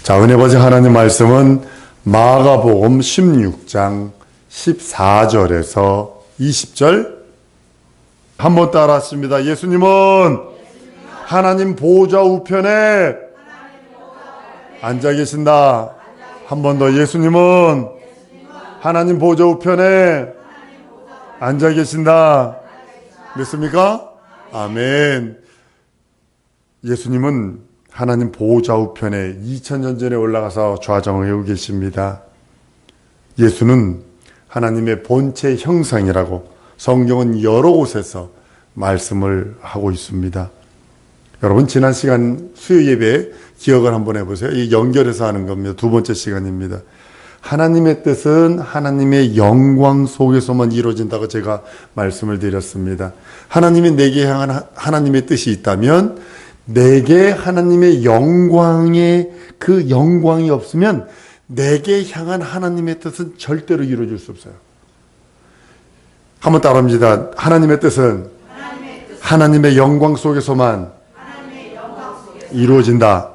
자, 은혜 버지 하나님 말씀은 마가복음 16장 14절에서 20절 한번 따라하십니다. 예수님은 하나님 보좌 우편에 앉아 계신다. 한 번 더. 예수님은 하나님 보좌 우편에 앉아 계신다. 믿습니까? 아멘. 예수님은 하나님 보좌 우편에 2000년 전에 올라가서 좌정하고 계십니다. 예수는 하나님의 본체 형상이라고 성경은 여러 곳에서 말씀을 하고 있습니다. 여러분, 지난 시간 수요 예배 기억을 한번 해보세요. 이 연결해서 하는 겁니다. 두 번째 시간입니다. 하나님의 뜻은 하나님의 영광 속에서만 이루어진다고 제가 말씀을 드렸습니다. 하나님이 내게 향한 하나님의 뜻이 있다면 내게 하나님의 영광의 그 영광이 없으면 내게 향한 하나님의 뜻은 절대로 이루어질 수 없어요. 한번 따라합니다. 하나님의 뜻은 하나님의 영광 속에서만 이루어진다.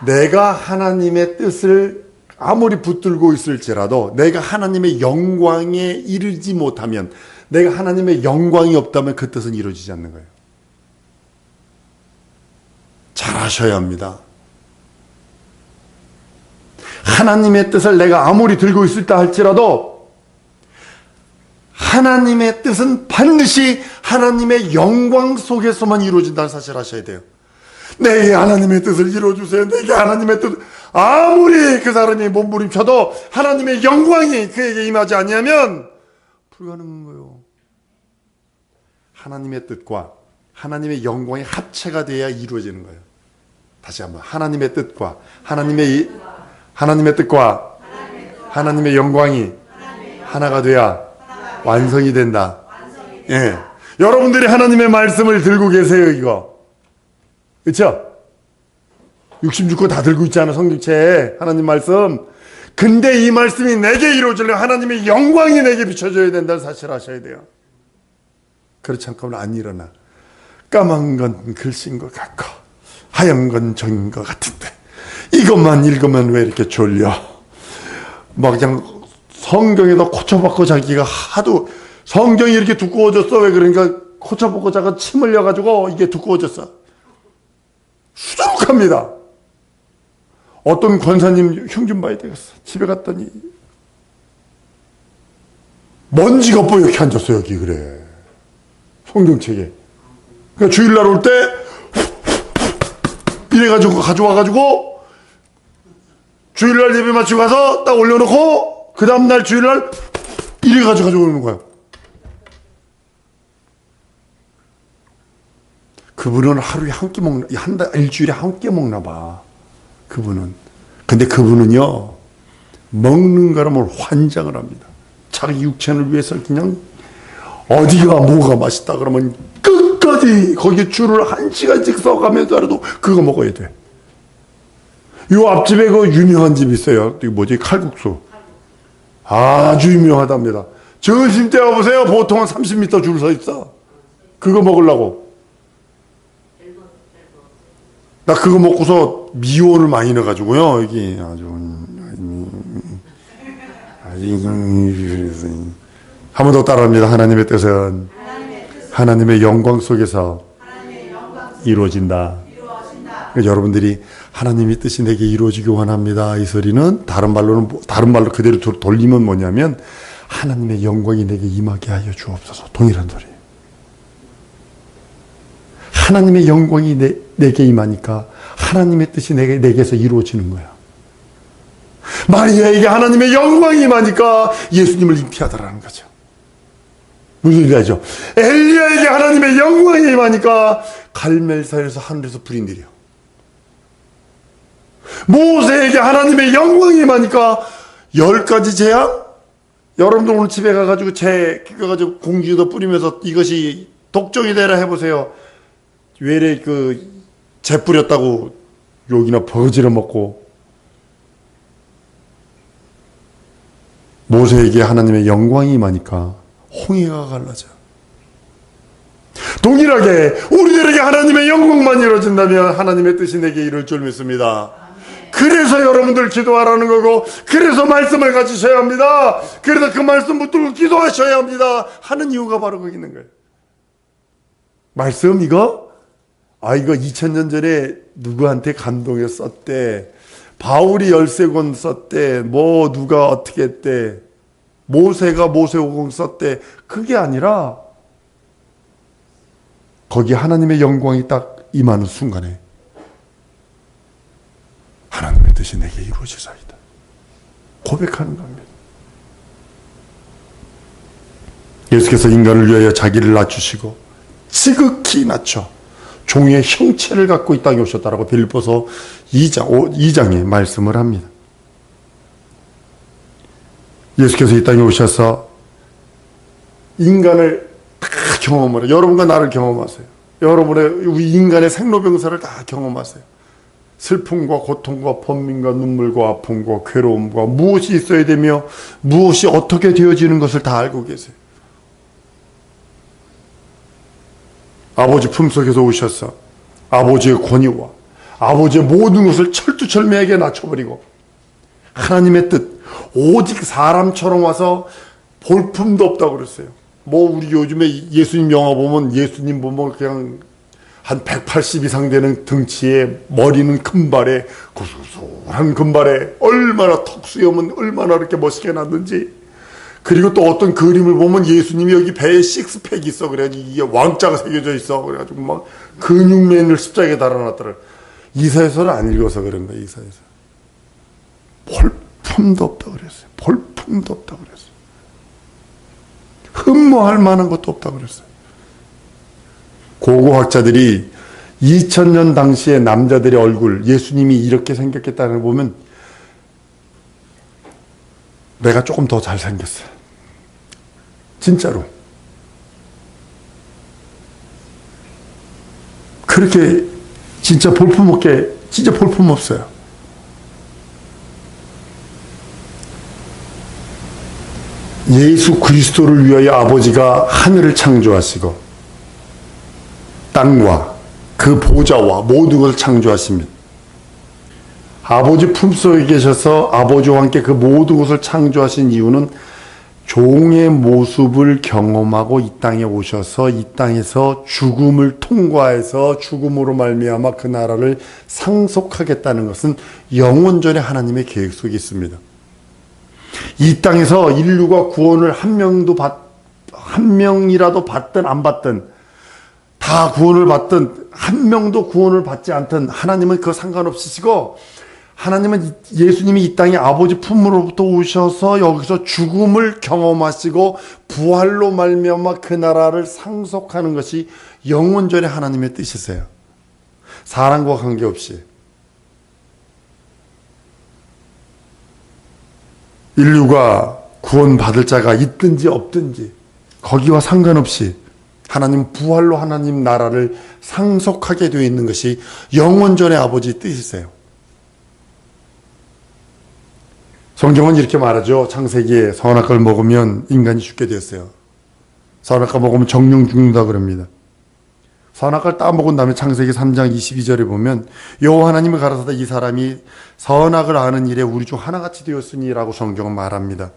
내가 하나님의 뜻을 아무리 붙들고 있을지라도 내가 하나님의 영광에 이르지 못하면, 내가 하나님의 영광이 없다면 그 뜻은 이루어지지 않는 거예요. 잘 아셔야 합니다. 하나님의 뜻을 내가 아무리 들고 있을다 할지라도 하나님의 뜻은 반드시 하나님의 영광 속에서만 이루어진다는 사실을 아셔야 돼요. 내게 하나님의 뜻을 이루어주세요. 내게 하나님의 뜻. 아무리 그 사람이 몸부림쳐도 하나님의 영광이 그에게 임하지 아니하면 불가능한 거예요. 하나님의 뜻과 하나님의 영광이 합체가 돼야 이루어지는 거예요. 다시 한번. 하나님의 뜻과 하나님의 뜻과 하나님의 영광이 하나가 돼야 완성이 된다. 예. 여러분들이 하나님의 말씀을 들고 계세요, 이거. 그렇죠? 66권 다 들고 있잖아, 성경책에. 하나님 말씀. 근데 이 말씀이 내게 이루어지려면 하나님의 영광이 내게 비춰져야 된다는 사실을 아셔야 돼요. 그렇지 않고는 안 일어나. 까만 건 글씨인 것 같고 하얀 건 종인 것 같은데 이것만 읽으면 왜 이렇게 졸려? 막 그냥 성경에다 고쳐받고 자기가 하도 성경이 이렇게 두꺼워졌어. 왜 그러니까 고쳐받고 자가 침 흘려가지고 이게 두꺼워졌어. 수두룩합니다. 어떤 권사님 형 좀 봐야 되겠어. 집에 갔더니 먼지가 뽀얗게 앉았어. 여기 그래. 성경책에. 그러니까 주일날 올 때 이래가지고 가져와가지고 주일날 예배 마치고 가서 딱 올려놓고 그 다음날 주일날 이래가지고 가져오는 거야. 그분은 하루에 한 끼 먹나, 일주일에 한 끼 먹나 봐. 그분은. 근데 그분은요, 먹는 거라면 환장을 합니다. 자기 육체를 위해서 그냥 어디가 뭐가 맛있다 그러면 끝까지 거기 줄을 1시간씩 써가면서라도 그거 먹어야 돼. 요 앞집에 그 유명한 집 있어요. 이거 뭐지? 칼국수. 아주 유명하답니다. 점심때 와보세요. 보통 한 30m 줄 서 있어. 그거 먹으려고. 나 그거 먹고서 미원을 많이 넣어가지고요. 여기 아주 한 번 더 따라합니다. 하나님의 뜻은 하나님의 영광 속에서 이루어진다. 그러니까 여러분들이 하나님의 뜻이 내게 이루어지기 원합니다. 이 소리는 다른 말로 그대로 돌리면 뭐냐면 하나님의 영광이 내게 임하게 하여 주옵소서. 동일한 소리예요. 하나님의 영광이 내게 임하니까 하나님의 뜻이 내게서 이루어지는 거야. 마리아에게 하나님의 영광이 임하니까 예수님을 잉태하더라는 거죠. 무슨 소리죠? 엘리야에게 하나님의 영광이 임하니까 갈멜산에서 하늘에서 불이 내려. 모세에게 하나님의 영광이 임하니까 10가지 재앙? 여러분들 오늘 집에 가가지고 그래가지고 공주도 뿌리면서 이것이 독종이 되라 해보세요. 외래 재 뿌렸다고 욕이나 버지를 먹고. 모세에게 하나님의 영광이 임하니까 홍해가 갈라져. 동일하게 우리들에게 하나님의 영광만 이루어진다면 하나님의 뜻이 내게 이룰 줄 믿습니다. 그래서 여러분들 기도하라는 거고, 그래서 말씀을 가지셔야 합니다. 그래서 그 말씀 붙들고 기도하셔야 합니다 하는 이유가 바로 거기 있는 거예요. 말씀 이거 2000년 전에 누구한테 감동해서 썼대, 바울이 13권 썼대, 누가 어떻게 했대, 모세가 모세오공 썼대. 그게 아니라 거기 하나님의 영광이 딱 임하는 순간에 하나님의 뜻이 내게 이루어지사이다 고백하는 겁니다. 예수께서 인간을 위하여 자기를 낮추시고 지극히 낮춰 종의 형체를 갖고 이 땅에 오셨다라고 빌립보서 2장에 말씀을 합니다. 예수께서 이 땅에 오셔서 인간을 다 경험을 해요. 여러분과 나를 경험하세요. 여러분의 인간의 생로병사를 다 경험하세요. 슬픔과 고통과 번민과 눈물과 아픔과 괴로움과 무엇이 있어야 되며 무엇이 어떻게 되어지는 것을 다 알고 계세요. 아버지 품속에서 오셔서 아버지의 권위와 아버지의 모든 것을 철두철미하게 낮춰버리고 하나님의 뜻, 오직 사람처럼 와서 볼품도 없다고 그랬어요. 우리 요즘에 예수님 영화 보면 예수님 보면 그냥 한 180 이상 되는 등치에 머리는 금발에 고소한 금발에 얼마나 턱 수염은 얼마나 이렇게 멋있게 났는지, 그리고 또 어떤 그림을 보면 예수님이 여기 배에 식스팩이 있어. 그래가지고 이게 왕자가 새겨져 있어. 그래가지고 막 근육맨을 십자가에 달아놨더라. 이사야서를 안 읽어서 그런 거야. 이사야서. 볼품도 없다 그랬어요. 볼품도 없다 그랬어요. 흠모할 만한 것도 없다 그랬어요. 고고학자들이 2000년 당시의 남자들의 얼굴, 예수님이 이렇게 생겼겠다는 걸 보면 내가 조금 더 잘생겼어요. 진짜로. 그렇게 진짜 볼품없게, 진짜 볼품없어요. 예수 그리스도를 위하여 아버지가 하늘을 창조하시고 땅과 그 보좌와 모든 것을 창조하십니다. 아버지 품속에 계셔서 아버지와 함께 그 모든 것을 창조하신 이유는 종의 모습을 경험하고 이 땅에 오셔서 이 땅에서 죽음을 통과해서 죽음으로 말미암아 그 나라를 상속하겠다는 것은 영원전에 하나님의 계획 속에 있습니다. 이 땅에서 인류가 구원을 한 명이라도 받든 안 받든, 다 구원을 받든 한 명도 구원을 받지 않든 하나님은 그거 상관없으시고, 하나님은 예수님이 이 땅에 아버지 품으로부터 오셔서 여기서 죽음을 경험하시고 부활로 말미암아 그 나라를 상속하는 것이 영원전에 하나님의 뜻이세요. 사람과 관계없이. 인류가 구원받을 자가 있든지 없든지 거기와 상관없이 하나님 부활로 하나님 나라를 상속하게 되어 있는 것이 영원전의 아버지의 뜻이세요. 성경은 이렇게 말하죠. 창세기에 선악과를 먹으면 인간이 죽게 되었어요. 선악과 먹으면 정령 죽는다 그럽니다. 선악과를 따먹은 다음에 창세기 3장 22절에 보면 여호와 하나님을 가라사대 이 사람이 선악을 아는 일에 우리 중 하나같이 되었으니 라고 성경은 말합니다.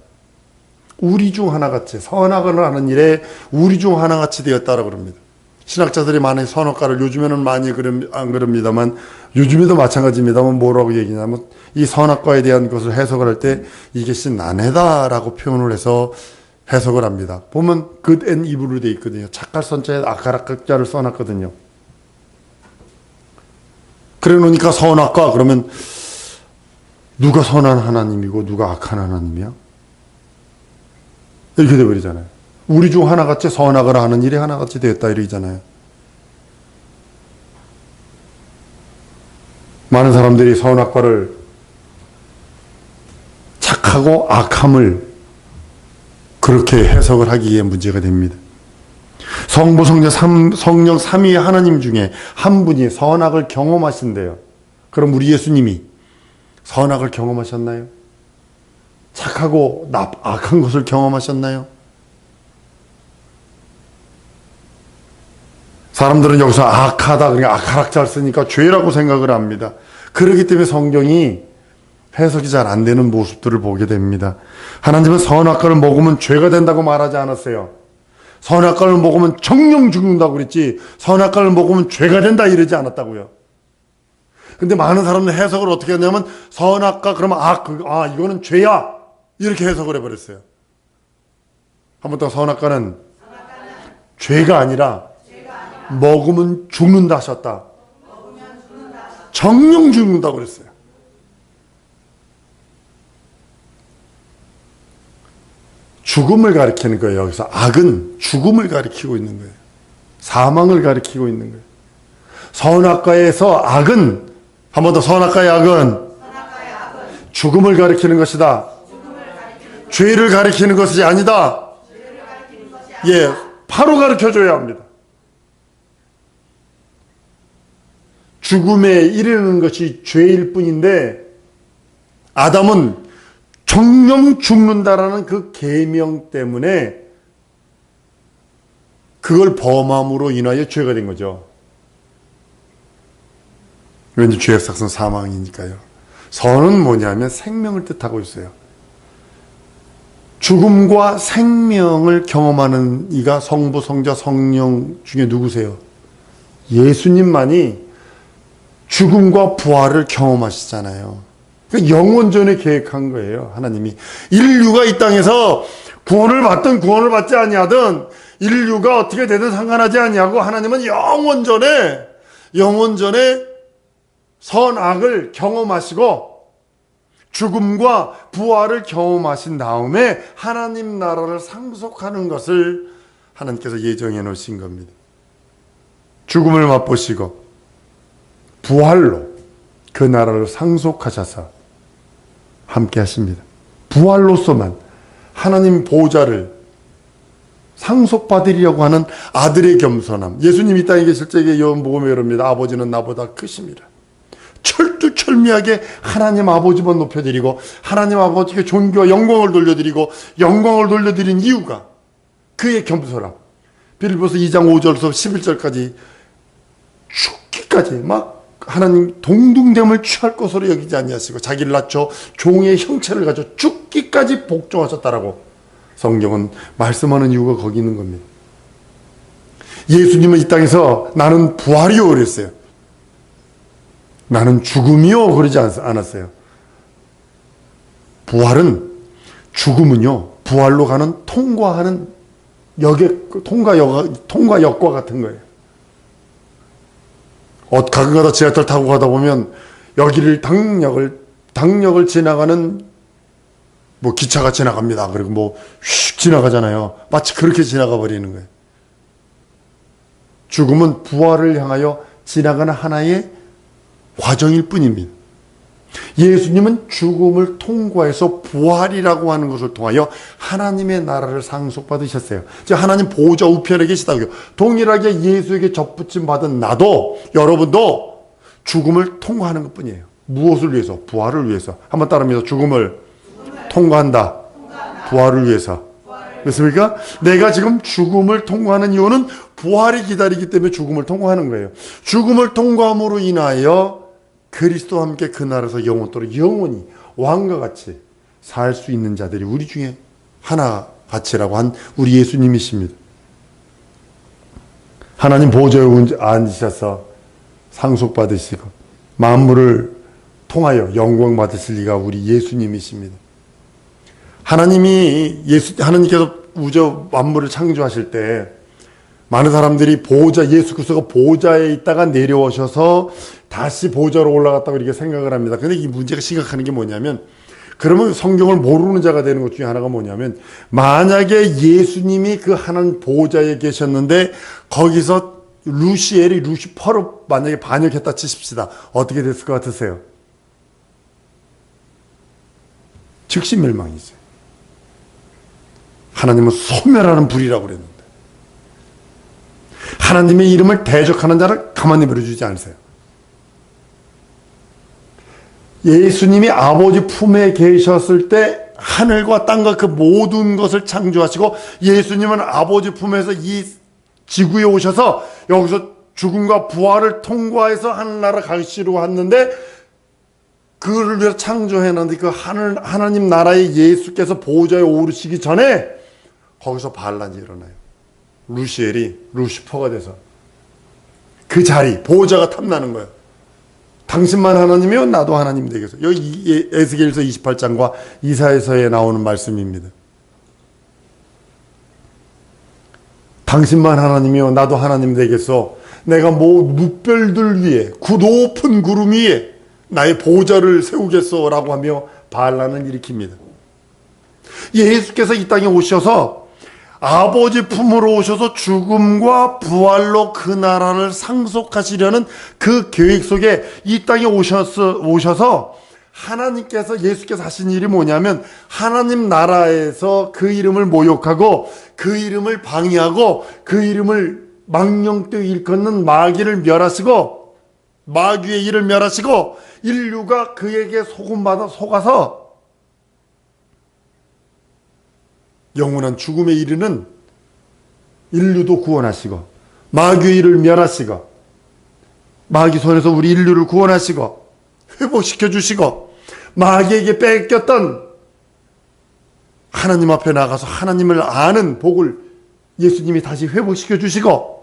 우리 중 하나같이, 선악을 아는 일에 우리 중 하나같이 되었다라고 그럽니다. 신학자들이 많이 선악과를 요즘에는 많이 안 그럽니다만, 요즘에도 마찬가지입니다만 뭐라고 얘기냐면 이 선악과에 대한 것을 해석을 할 때 이것이 난해다라고 표현을 해서 해석을 합니다. 보면 good and evil로 되어 있거든요. 착할 선자에 악할 악자를 써놨거든요. 그래 놓으니까 선악과 그러면 누가 선한 하나님이고 누가 악한 하나님이야? 이렇게 돼버리잖아요. 우리 중 하나같이 선악을 하는 일이 하나같이 되었다 이러잖아요. 많은 사람들이 선악과를 착하고 악함을 그렇게 해석을 하기에 문제가 됩니다. 성부, 성령 삼위의 하나님 중에 한 분이 선악을 경험하신대요. 그럼 우리 예수님이 선악을 경험하셨나요? 착하고 악한 것을 경험하셨나요? 사람들은 여기서 악하다, 그러니까 악한 악자를 쓰니까 죄라고 생각을 합니다. 그렇기 때문에 성경이 해석이 잘 안 되는 모습들을 보게 됩니다. 하나님은 선악과를 먹으면 죄가 된다고 말하지 않았어요. 선악과를 먹으면 정령 죽는다고 그랬지 선악과를 먹으면 죄가 된다 이러지 않았다고요. 근데 많은 사람들은 해석을 어떻게 하냐면 선악과 그러면 이거는 죄야 이렇게 해석을 해버렸어요. 한 번 더 선악과는 죄가 아니라 먹으면 죽는다 하셨다. 정령 죽는다고 그랬어요. 죽음을 가리키는 거예요. 여기서 악은 죽음을 가리키고 있는 거예요. 사망을 가리키고 있는 거예요. 선악과에서 악은 한 번 더 선악과의 악은 죽음을 가리키는 것이다. 죄를 가리키는 것이 아니다. 예, 바로 가르쳐줘야 합니다. 죽음에 이르는 것이 죄일 뿐인데 아담은 정령 죽는다라는 그 계명 때문에 그걸 범함으로 인하여 죄가 된 거죠. 왠지 죄의 삭은 사망이니까요. 선은 뭐냐면 생명을 뜻하고 있어요. 죽음과 생명을 경험하는 이가 성부, 성자, 성령 중에 누구세요? 예수님만이 죽음과 부활을 경험하시잖아요. 그러니까 영원전에 계획한 거예요. 하나님이 인류가 이 땅에서 구원을 받든 구원을 받지 아니하든 인류가 어떻게 되든 상관하지 아니하고 하나님은 영원전에 선악을 경험하시고 죽음과 부활을 경험하신 다음에 하나님 나라를 상속하는 것을 하나님께서 예정해 놓으신 겁니다. 죽음을 맛보시고 부활로 그 나라를 상속하셔서 함께 하십니다. 부활로서만 하나님 보좌를 상속받으려고 하는 아들의 겸손함. 예수님이 이 땅에 계실 적에 요한복음에 이릅니다. 아버지는 나보다 크십니다. 철두철미하게 하나님 아버지만 높여드리고 하나님 아버지께 존귀와 영광을 돌려드리고 영광을 돌려드린 이유가 그의 겸손함. 빌립보서 2장 5절에서 11절까지 죽기까지 막 하나님 동등됨을 취할 것으로 여기지 아니하시고 자기를 낮춰 종의 형체를 가져 죽기까지 복종하셨다라고 성경은 말씀하는 이유가 거기 있는 겁니다. 예수님은 이 땅에서 나는 부활이요 그랬어요. 나는 죽음이요 그러지 않았어요. 부활은 죽음은요 부활로 가는 통과하는 통과역과 같은 거예요. 가끔가다 지하철 타고 가다 보면 여기를 당역을 지나가는 뭐 기차가 지나갑니다. 그리고 뭐 휙 지나가잖아요. 마치 그렇게 지나가 버리는 거예요. 죽음은 부활을 향하여 지나가는 하나의 과정일 뿐입니다. 예수님은 죽음을 통과해서 부활이라고 하는 것을 통하여 하나님의 나라를 상속받으셨어요. 즉 하나님 보좌 우편에 계시다고요. 동일하게 예수에게 접붙임 받은 나도 여러분도 죽음을 통과하는 것뿐이에요. 무엇을 위해서? 부활을 위해서. 한번 따라합니다. 죽음을 통과한다. 부활을 위해서. 그렇습니까? 내가 지금 죽음을 통과하는 이유는 부활이 기다리기 때문에 죽음을 통과하는 거예요. 죽음을 통과함으로 인하여 그리스도와 함께 그 나라에서 영원토록 영원히 왕과 같이 살 수 있는 자들이 우리 중에 하나같이라고 한 우리 예수님이십니다. 하나님 보좌에 앉으셔서 상속받으시고 만물을 통하여 영광 받으실 리가 우리 예수님이십니다. 하나님께서 우주 만물을 창조하실 때 많은 사람들이 예수 그리스도가 보좌에 있다가 내려오셔서 다시 보좌로 올라갔다고 이렇게 생각을 합니다. 근데 이 문제가 심각한 게 뭐냐면 그러면 성경을 모르는 자가 되는 것 중에 하나가 뭐냐면 만약에 예수님이 그 하나님 보좌에 계셨는데 거기서 루시퍼로 만약에 반역했다 치십시다. 어떻게 됐을 것 같으세요? 즉시 멸망이죠. 하나님은 소멸하는 불이라고 그랬는데 하나님의 이름을 대적하는 자를 가만히 버려주지 않으세요. 예수님이 아버지 품에 계셨을 때 하늘과 땅과 그 모든 것을 창조하시고 예수님은 아버지 품에서 이 지구에 오셔서 여기서 죽음과 부활을 통과해서 하늘나라 가시려고 했는데 그를 위해 창조해놨는데 그 하나님 나라의 예수께서 보좌에 오르시기 전에 거기서 반란이 일어나요. 루시퍼가 돼서 그 자리, 보좌가 탐나는 거예요. 당신만 하나님이요? 나도 하나님 되겠어. 여기 에스겔서 28장과 이사야서에 나오는 말씀입니다. 당신만 하나님이요? 나도 하나님 되겠어. 내가 뭇별들 위에, 높은 구름 위에 나의 보좌를 세우겠어 라고 하며 반란을 일으킵니다. 예수께서 이 땅에 오셔서 아버지 품으로 오셔서 죽음과 부활로 그 나라를 상속하시려는 그 계획 속에 이 땅에 오셔서 하나님께서, 예수께서 하신 일이 뭐냐면 하나님 나라에서 그 이름을 모욕하고 그 이름을 방해하고 그 이름을 망령되이 일컫는 마귀를 멸하시고, 마귀의 일을 멸하시고 인류가 그에게 속아서 영원한 죽음에 이르는 인류도 구원하시고, 마귀의 일을 멸하시고, 마귀 손에서 우리 인류를 구원하시고 회복시켜 주시고, 마귀에게 뺏겼던 하나님 앞에 나가서 하나님을 아는 복을 예수님이 다시 회복시켜 주시고,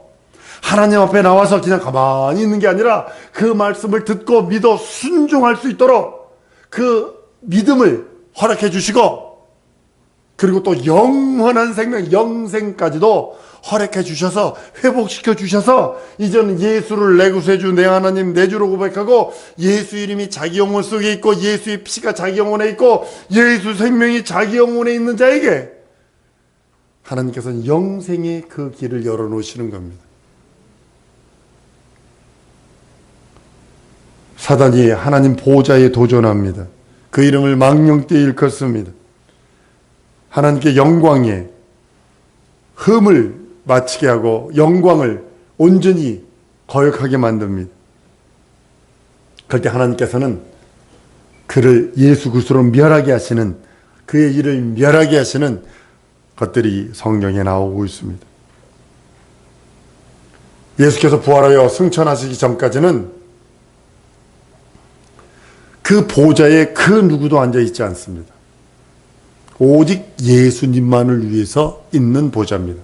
하나님 앞에 나와서 그냥 가만히 있는 게 아니라 그 말씀을 듣고 믿어 순종할 수 있도록 그 믿음을 허락해 주시고, 그리고 또 영원한 생명, 영생까지도 허락해 주셔서 회복시켜 주셔서 이제는 예수를 내 구세주, 내 하나님, 내 주로 고백하고 예수 이름이 자기 영혼 속에 있고 예수의 피가 자기 영혼에 있고 예수 생명이 자기 영혼에 있는 자에게 하나님께서는 영생의 그 길을 열어놓으시는 겁니다. 사단이 하나님 보좌에 도전합니다. 그 이름을 망령되이 일컫습니다. 하나님께 영광에 흠을 마치게 하고 영광을 온전히 거역하게 만듭니다. 그럴 때 하나님께서는 그를 예수 그리스도로 멸하게 하시는, 그의 일을 멸하게 하시는 것들이 성경에 나오고 있습니다. 예수께서 부활하여 승천하시기 전까지는 그 보좌에 그 누구도 앉아있지 않습니다. 오직 예수님만을 위해서 있는 보좌입니다.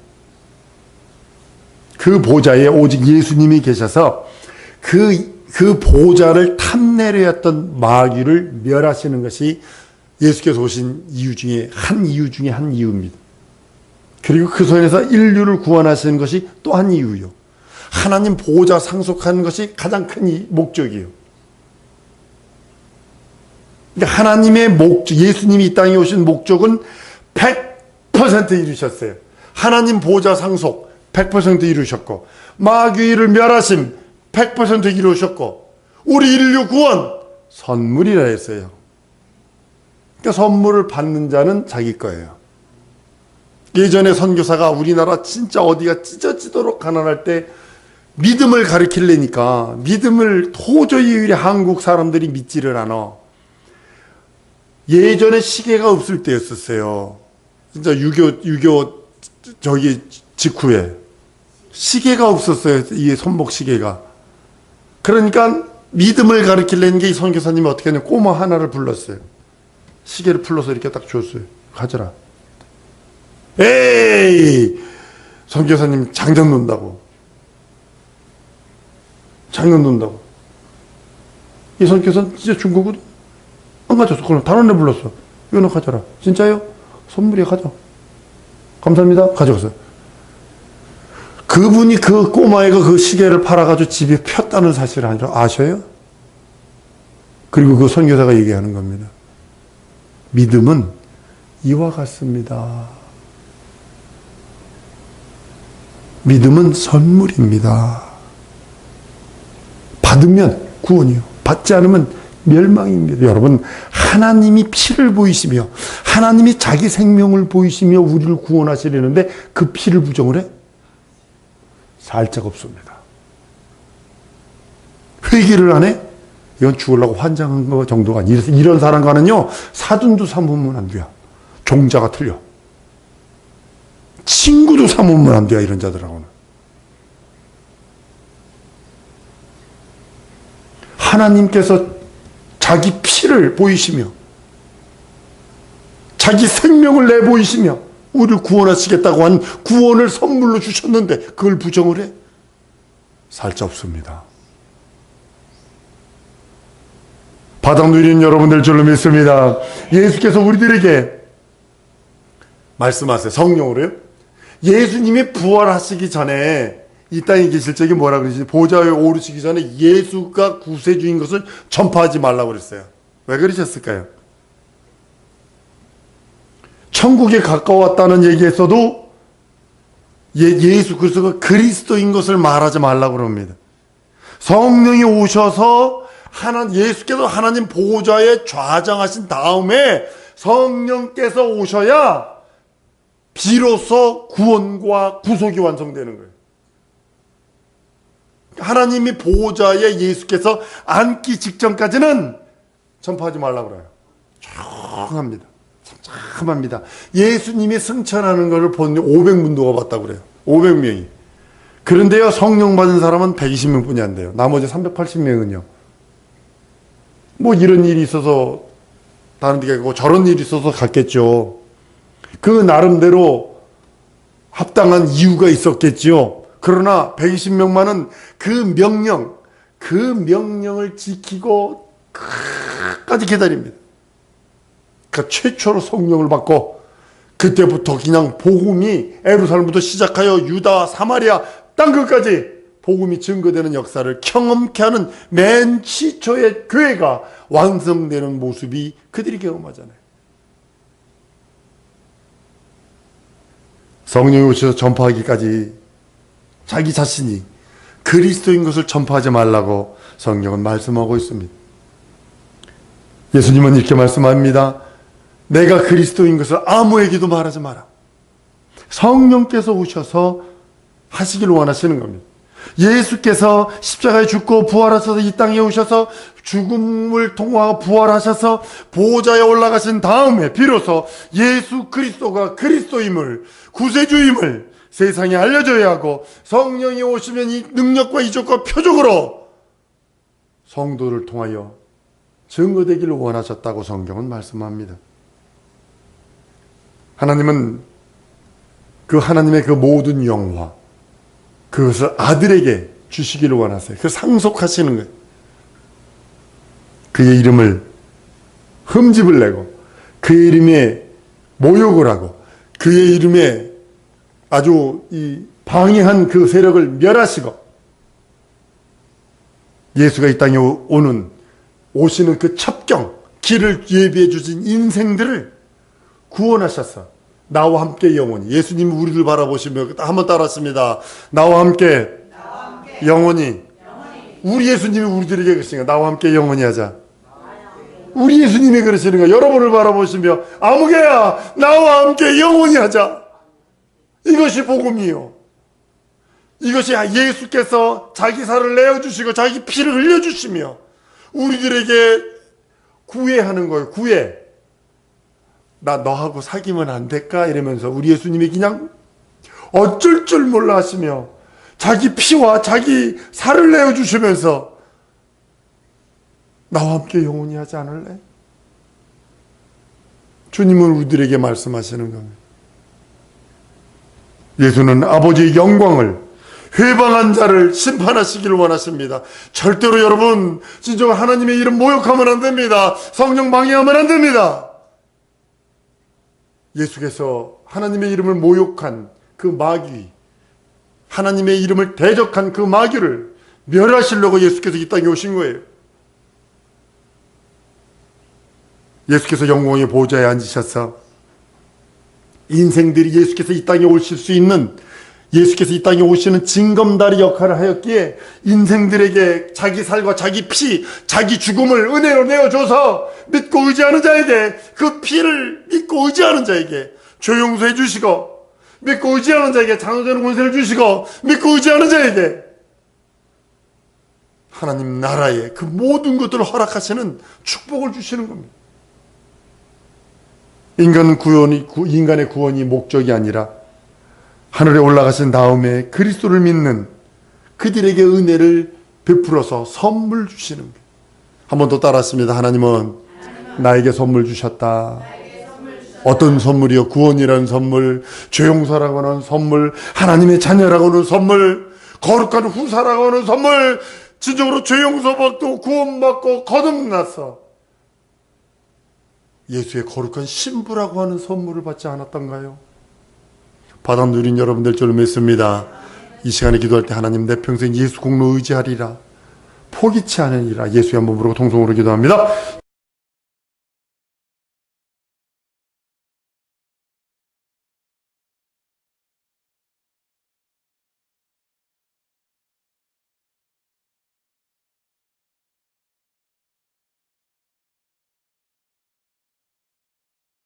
그 보좌에 오직 예수님이 계셔서 그 보좌를 탐내려 했던 마귀를 멸하시는 것이 예수께서 오신 이유 중에 한 이유입니다. 그리고 그 손에서 인류를 구원하시는 것이 또 한 이유요. 하나님 보좌 상속하는 것이 가장 큰 목적이에요. 하나님의 목적, 예수님이 이 땅에 오신 목적은 100% 이루셨어요. 하나님 보좌 상속 100% 이루셨고, 마귀를 멸하심 100% 이루셨고, 우리 인류 구원 선물이라 했어요. 그러니까 선물을 받는 자는 자기 거예요. 예전에 선교사가 우리나라 진짜 어디가 찢어지도록 가난할 때 믿음을 가르치려니까 믿음을 도저히 우리 한국 사람들이 믿지를 않아. 예전에 시계가 없을 때였었어요. 진짜 유교 저기 직후에 시계가 없었어요. 이 손목 시계가. 그러니까 믿음을 가르치려는 게 이 선교사님이 어떻게 하냐, 꼬마 하나를 불렀어요. 시계를 풀러서 이렇게 딱 줬어요. 가져라. 에이! 선교사님 장작 논다고. 이 선교사는 진짜 중국은 안 가졌어. 그럼 다른 애 불렀어. 이거 너 가져라. 진짜요? 선물이야, 가져. 감사합니다. 가져갔어요. 그분이 그 꼬마애가 그 시계를 팔아가지고 집에 폈다는 사실을 아셔요? 그리고 그 선교사가 얘기하는 겁니다. 믿음은 이와 같습니다. 믿음은 선물입니다. 받으면 구원이요. 받지 않으면 멸망입니다. 여러분, 하나님이 피를 보이시며 하나님이 자기 생명을 보이시며 우리를 구원하시려는데 그 피를 부정을 해? 살짝 없습니다. 회개를 안 해? 이건 죽으려고 환장한 거 정도가 아니에요. 이런 사람과는요, 사돈도 삼으면 안 돼요. 종자가 틀려. 친구도 삼으면 안 돼요. 이런 자들하고는. 하나님께서 자기 피를 보이시며 자기 생명을 내보이시며 우리를 구원하시겠다고 한 구원을 선물로 주셨는데 그걸 부정을 해? 살자 없습니다. 바닥 누리는 여러분들 줄로 믿습니다. 예수께서 우리들에게 말씀하세요. 성령으로요. 예수님이 부활하시기 전에 이 땅에 계실 적에 뭐라 그러지? 보좌에 오르시기 전에 예수가 구세주인 것을 전파하지 말라고 그랬어요. 왜 그러셨을까요? 천국에 가까웠다는 얘기에서도 예수 그리스도가 그리스도인 것을 말하지 말라고 그럽니다. 성령이 오셔서 예수께서 하나님 보좌에 좌정하신 다음에 성령께서 오셔야 비로소 구원과 구속이 완성되는 거예요. 하나님이 보좌에 예수께서 앉기 직전까지는 전파하지 말라고 그래요. 조용합니다. 참합니다. 예수님이 승천하는 것을 본 500문도가 봤다고 그래요. 500명이. 그런데요, 성령 받은 사람은 120명 뿐이 안 돼요. 나머지 380명은요. 뭐 이런 일이 있어서 다른 데 가고 저런 일이 있어서 갔겠죠. 그 나름대로 합당한 이유가 있었겠지요. 그러나 120명만은 그 명령을 지키고 끝까지 기다립니다. 그러니까 최초로 성령을 받고 그때부터 그냥 복음이 예루살렘부터 시작하여 유다, 사마리아 땅 끝까지 복음이 증거되는 역사를 경험케 하는 맨 시초의 교회가 완성되는 모습이 그들이 경험하잖아요. 성령이 오셔서 전파하기까지 자기 자신이 그리스도인 것을 전파하지 말라고 성경은 말씀하고 있습니다. 예수님은 이렇게 말씀합니다. 내가 그리스도인 것을 아무에게도 말하지 마라. 성령께서 오셔서 하시기를 원하시는 겁니다. 예수께서 십자가에 죽고 부활하셔서 이 땅에 오셔서 죽음을 통과하고 부활하셔서 보호자에 올라가신 다음에 비로소 예수 그리스도가 그리스도임을, 구세주임을 세상에 알려줘야 하고, 성령이 오시면 이 능력과 이적과 표적으로 성도를 통하여 증거되기를 원하셨다고 성경은 말씀합니다. 하나님은 하나님의 그 모든 영화, 그것을 아들에게 주시기를 원하세요. 그 상속하시는 거예요. 그의 이름을 흠집을 내고 그의 이름에 모욕을 하고 그의 이름에 아주 방해한 그 세력을 멸하시고, 예수가 이 땅에 오시는 그 첩경, 길을 예비해 주신 인생들을 구원하셨어. 나와 함께 영원히. 예수님이 우리를 바라보시며 한번 따라했습니다. 나와 함께 영원히. 우리 예수님이 우리들에게 그러시는 거야. 나와 함께 영원히 하자. 우리 예수님이 그러시는 거야. 여러분을 바라보시며 아무개야 나와 함께 영원히 하자. 이것이 복음이요. 이것이 예수께서 자기 살을 내어주시고 자기 피를 흘려주시며 우리들에게 구애하는 거예요. 구애. 나 너하고 사귀면 안 될까? 이러면서 우리 예수님이 그냥 어쩔 줄 몰라 하시며 자기 피와 자기 살을 내어주시면서 나와 함께 영원히 하지 않을래? 주님은 우리들에게 말씀하시는 겁니다. 예수는 아버지의 영광을, 회방한 자를 심판하시기를 원하십니다. 절대로 여러분, 진정 하나님의 이름 모욕하면 안 됩니다. 성령 방해하면 안 됩니다. 예수께서 하나님의 이름을 모욕한 그 마귀, 하나님의 이름을 대적한 그 마귀를 멸하시려고 예수께서 이 땅에 오신 거예요. 예수께서 영광의 보좌에 앉으셔서 인생들이 예수께서 이 땅에 오실 수 있는, 예수께서 이 땅에 오시는 징검다리 역할을 하였기에 인생들에게 자기 살과 자기 피, 자기 죽음을 은혜로 내어줘서 믿고 의지하는 자에게, 그 피를 믿고 의지하는 자에게 조용소해 주시고, 믿고 의지하는 자에게 장로되는 권세를 주시고, 믿고 의지하는 자에게 하나님 나라의 그 모든 것들을 허락하시는 축복을 주시는 겁니다. 인간의 구원이 목적이 아니라 하늘에 올라가신 다음에 그리스도를 믿는 그들에게 은혜를 베풀어서 선물 주시는 거예요. 한 번 더 따랐습니다. 하나님은 나에게 선물 주셨다. 어떤 선물이요? 구원이라는 선물, 죄 용서라고 하는 선물, 하나님의 자녀라고 하는 선물, 거룩한 후사라고 하는 선물, 진정으로 죄 용서받고 구원받고 거듭나서 예수의 거룩한 신부라고 하는 선물을 받지 않았던가요? 받아 누린 여러분들 줄로 믿습니다. 이 시간에 기도할 때 하나님 내 평생 예수 공로 의지하리라, 포기치 않으리라. 예수의 한번 부르고 통성으로 기도합니다.